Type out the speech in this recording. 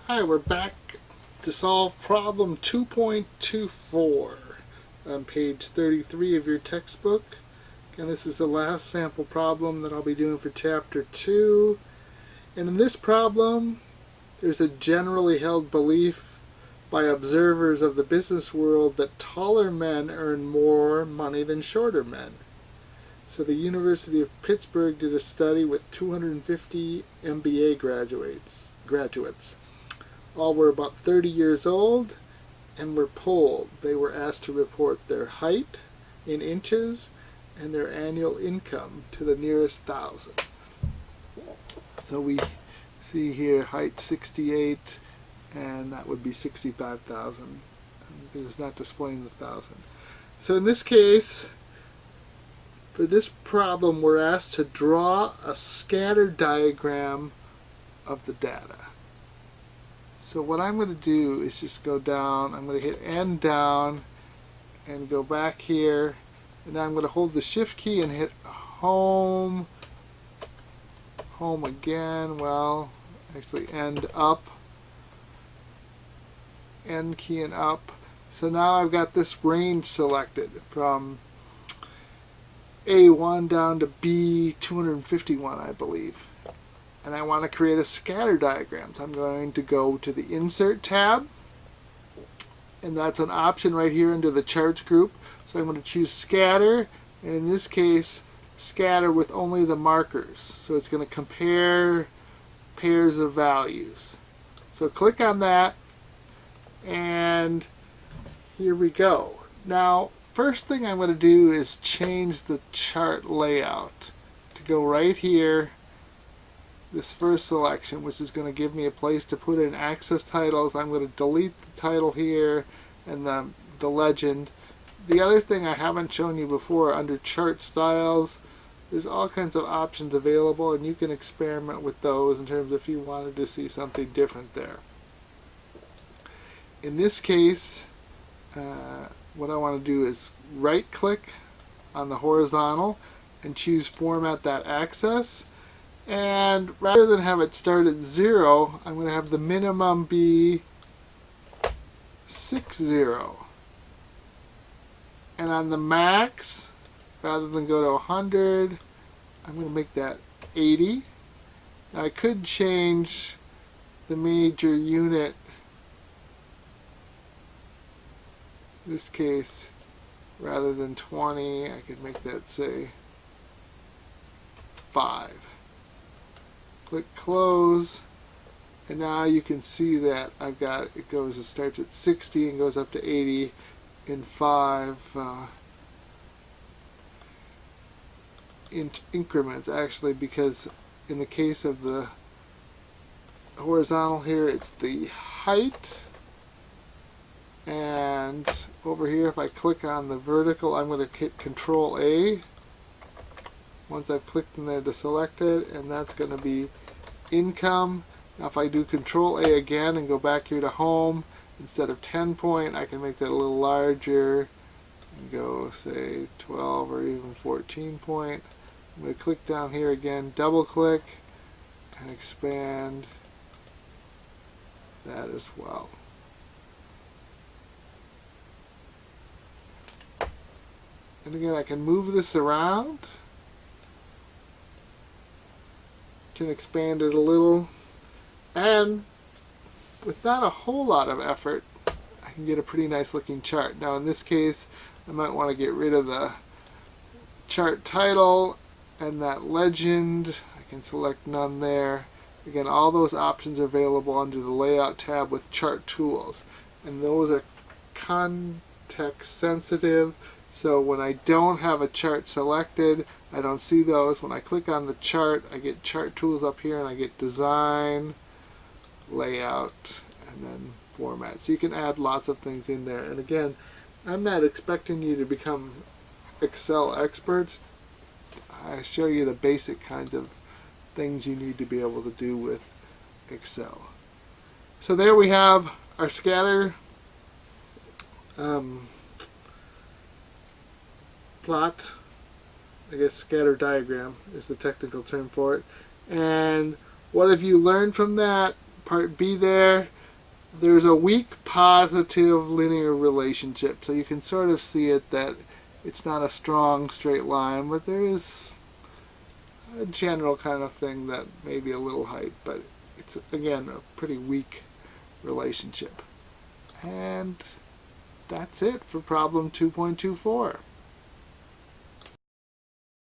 Hi, we're back to solve problem 2.24 on page 33 of your textbook. And this is the last sample problem that I'll be doing for chapter 2. And in this problem, there's a generally held belief by observers of the business world that taller men earn more money than shorter men. So the University of Pittsburgh did a study with 250 MBA graduates. All were about 30 years old and were polled. They were asked to report their height in inches and their annual income to the nearest thousand. So we see here height 68, and that would be 65,000 because it's not displaying the thousand. So in this case, for this problem, we're asked to draw a scatter diagram of the data. So what I'm going to do is just go down. I'm going to hit N down and go back here. And now I'm going to hold the Shift key and hit Home. Home again. Well, actually End up. N key and up. So now I've got this range selected from A1 down to B251, I believe. And I want to create a scatter diagram. So I'm going to go to the Insert tab, and that's an option right here under the Charts group. So I'm going to choose Scatter, and in this case, scatter with only the markers. So it's going to compare pairs of values. So click on that, and here we go. Now, first thing I'm going to do is change the chart layout to go right here. This first selection, which is going to give me a place to put in access titles. I'm going to delete the title here and the legend. The other thing I haven't shown you before, under chart styles, there's all kinds of options available, and you can experiment with those in terms of if you wanted to see something different there. In this case, what I want to do is right click on the horizontal and choose Format that Axis. And rather than have it start at 0, I'm going to have the minimum be 60. And on the max, rather than go to 100, I'm going to make that 80. Now I could change the major unit, in this case, rather than 20, I could make that, say, 5. Click Close, and now you can see that I've got it starts at 60 and goes up to 80 in 5 increments, actually, because in the case of the horizontal here, it's the height, and over here, if I click on the vertical, I'm going to hit Control A once I've clicked in there to select it, and that's going to be income. Now if I do Control A again and go back here to Home, instead of 10 point, I can make that a little larger and go, say, 12 or even 14 point. I'm going to click down here again, double click, and expand that as well. And again, I can move this around. Can expand it a little, and with not a whole lot of effort, I can get a pretty nice looking chart. Now in this case, I might want to get rid of the chart title and that legend. I can select none there. Again, all those options are available under the Layout tab with Chart Tools, and those are context sensitive. So when I don't have a chart selected, I don't see those. When I click on the chart, I get Chart Tools up here, and I get Design, Layout, and then Format. So you can add lots of things in there. And again, I'm not expecting you to become Excel experts. I show you the basic kinds of things you need to be able to do with Excel. So there we have our scatter plot. I guess scatter diagram is the technical term for it. And what have you learned from that? Part B there there's a weak positive linear relationship, so you can sort of see it that it's not a strong straight line, but there is a general kind of thing that may be a little height, but it's again a pretty weak relationship. And that's it for problem 2.24.